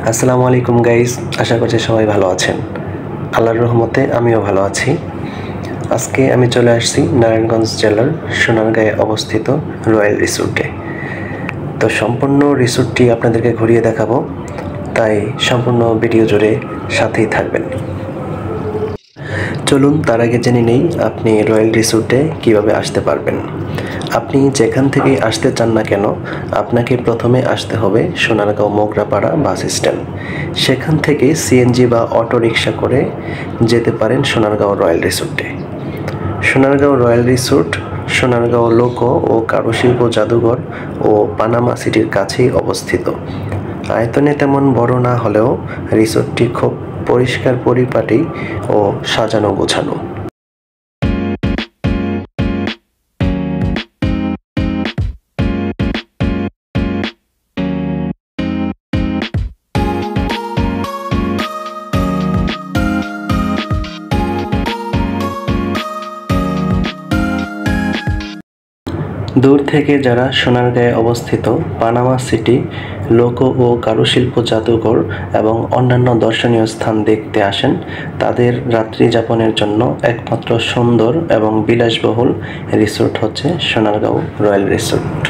আসসালামু আলাইকুম গাইস, আশা করছি সবাই ভালো আছেন। আল্লাহর রহমতে আমিও ভালো আছি। আজকে আমি চলে আসছি নারায়ণগঞ্জ জেলার সোনারগাঁয়ে অবস্থিত রয়্যাল রিসোর্টে। তো সম্পূর্ণ রিসোর্টটি আপনাদেরকে ঘুরিয়ে দেখাবো, তাই সম্পূর্ণ ভিডিও জুড়ে সাথেই থাকবেন। চলুন তার আগে জেনে নেই আপনি রয়্যাল রিসোর্টে কিভাবে আসতে পারবেন। আপনি যেখান থেকেই আসতে চান না কেন, আপনাকে প্রথমে আসতে হবে সোনারগাঁও মোগরাপাড়া বাস স্ট্যান্ড। সেখান থেকে সিএনজি বা অটো রিক্সা করে যেতে পারেন সোনারগাঁও রয়্যাল রিসোর্টে। সোনারগাঁও রয়্যাল রিসোর্ট সোনারগাঁও লোক ও কারুশিল্প জাদুঘর ও পানামা সিটির কাছেই অবস্থিত। আয়তনে তেমন বড় না হলেও রিসোর্টটি খুব পরিষ্কার পরিপাটি ও সাজানো গোছানো। দূর থেকে যারা সোনারগাঁয়ে অবস্থিত পানামা সিটি, লোক ও কারুশিল্প জাদুঘর এবং অন্যান্য দর্শনীয় স্থান দেখতে আসেন, তাদের রাত্রি যাপনের জন্য একমাত্র সুন্দর এবং বিলাসবহুল রিসোর্ট হচ্ছে সোনারগাঁও রয়্যাল রিসোর্ট।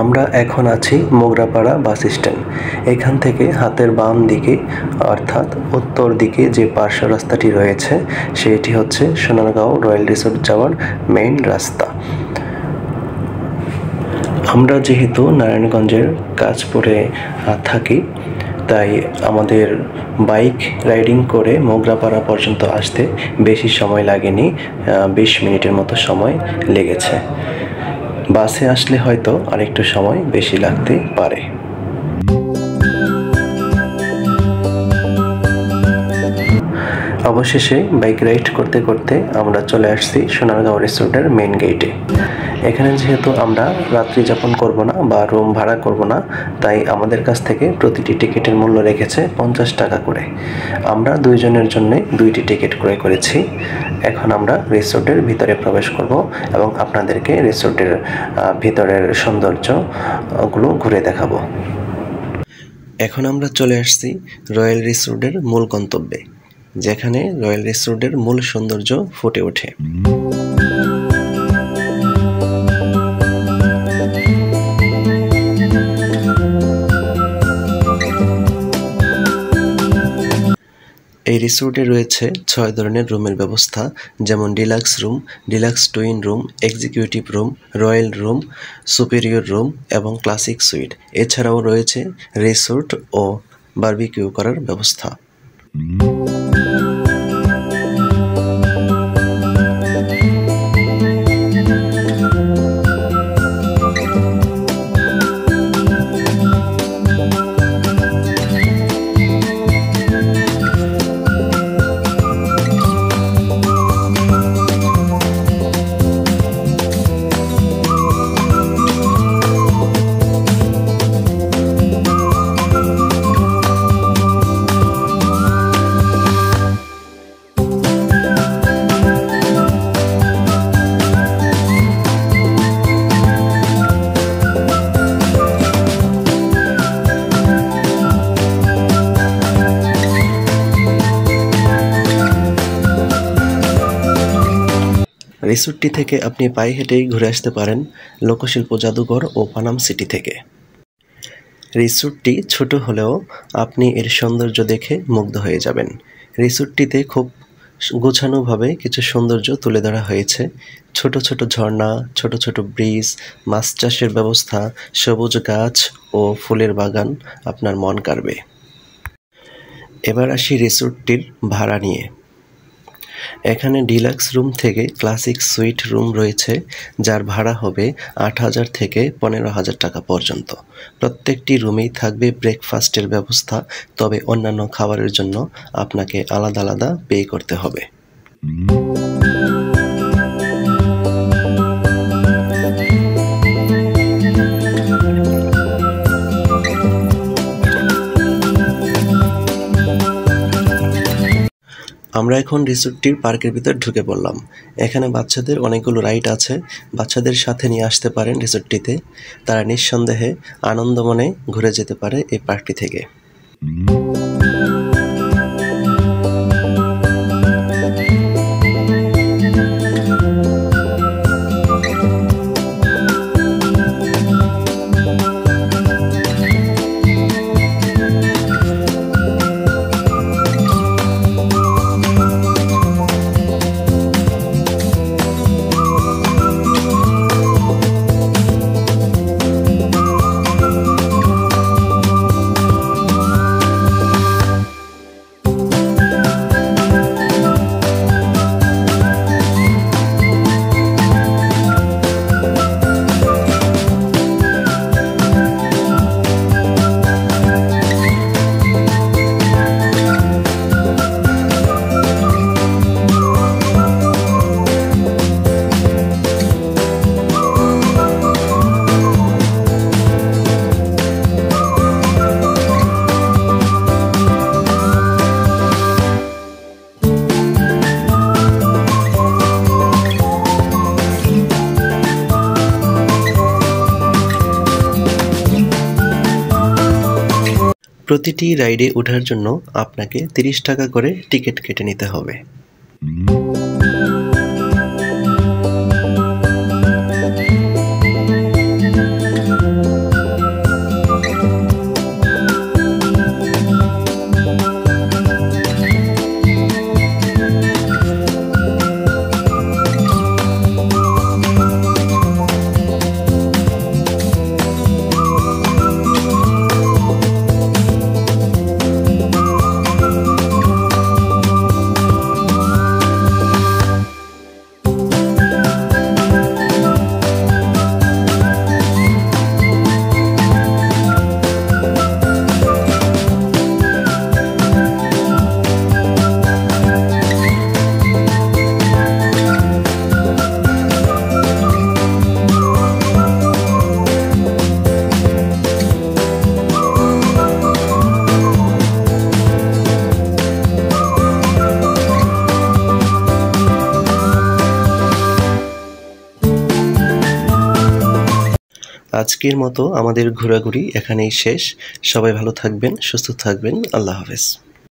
আমরা এখন আছি মোগরাপাড়া বাস স্ট্যান্ড। এখান থেকে হাতের বাম দিকে অর্থাৎ উত্তর দিকে যে পার্শ্ব রাস্তাটি রয়েছে সেটি হচ্ছে সোনারগাঁও রয়্যাল রিসোর্ট যাওয়ার মেইন রাস্তা। আমরা যেহেতু নারায়ণগঞ্জের কাঁচপুরে থাকি, তাই আমাদের বাইক রাইডিং করে মোগরাপাড়া পর্যন্ত আসতে বেশি সময় লাগেনি, 20 মিনিটের মতো সময় লেগেছে। বাসে আসলে হয়তো আরেকটু সময় বেশি লাগতে পারে। অবশেষে বাইক রাইড করতে করতে আমরা চলে আসছি সোনারগাঁও রিসোর্টের মেইন গেটে। এখানে যেহেতু আমরা রাত্রি যাপন করব না বা রুম ভাড়া করব না, তাই আমাদের কাছ থেকে প্রতিটি টিকিটের মূল্য রেখেছে 50 টাকা করে। আমরা দুইজনের জন্য 2টি টিকিট ক্রয় করেছি। এখন আমরা রিসোর্টের ভিতরে প্রবেশ করব এবং আপনাদেরকে রিসোর্টের ভিতরের সৌন্দর্যগুলো ঘুরে দেখাবো। এখন আমরা চলে আসছি রয়্যাল রিসোর্টের মূল গন্তব্যে, যেখানে রয়্যাল রিসোর্টের মূল সৌন্দর্য ফুটে ওঠে। এই রিসোর্টে রয়েছে 6 ধরনের রুমের ব্যবস্থা, যেমন deluxe room, deluxe twin room, executive room, royal room, superior room এবং ক্লাসিক সুইট। এছাড়াও রয়েছে রিসোর্ট ও বারবিকিউ করার ব্যবস্থা। রিসোর্টটি থেকে আপনি পায়ে হেঁটেই ঘুরে আসতে পারেন লোকশিল্প জাদুঘর ও পানাম সিটি থেকে। রিসোর্টটি ছোট হলেও আপনি এর সৌন্দর্য দেখে মুগ্ধ হয়ে যাবেন। রিসোর্টটিতে খুব গোছানোভাবে কিছু সৌন্দর্য তুলে ধরা হয়েছে। ছোট ছোট ঝর্ণা, ছোট ছোট ব্রিজ, মাছ চাষের ব্যবস্থা, সবুজ গাছ ও ফুলের বাগান আপনার মন কাড়বে। এবার আসি রিসোর্টটির ভাড়া নিয়ে। এখানে ডিলাক্স রুম থেকে ক্লাসিক সুইট রুম রয়েছে, যার ভাড়া হবে 8,000 থেকে 15,000 টাকা পর্যন্ত। প্রত্যেকটি রুমেই থাকবে ব্রেকফাস্টের ব্যবস্থা, তবে অন্যান্য খাবারের জন্য আপনাকে আলাদা আলাদা পে করতে হবে। আমরা এখন রিসোর্টটির পার্কের ভিতর ঢুকে পড়লাম। এখানে বাচ্চাদের অনেকগুলো রাইড আছে, বাচ্চাদের সাথে নিয়ে আসতে পারেন রিসোর্টটিতে। তারা নিঃসন্দেহে আনন্দমনে ঘুরে যেতে পারে এই পার্কটি থেকে। প্রতিটি রাইডে ওঠার জন্য আপনাকে ৩০ টাকা করে টিকিট কেটে নিতে হবে। আজকের মতো আমাদের ঘোরাঘুরি এখানেই শেষ। সবাই ভালো থাকবেন, সুস্থ থাকবেন। আল্লাহ হাফেজ।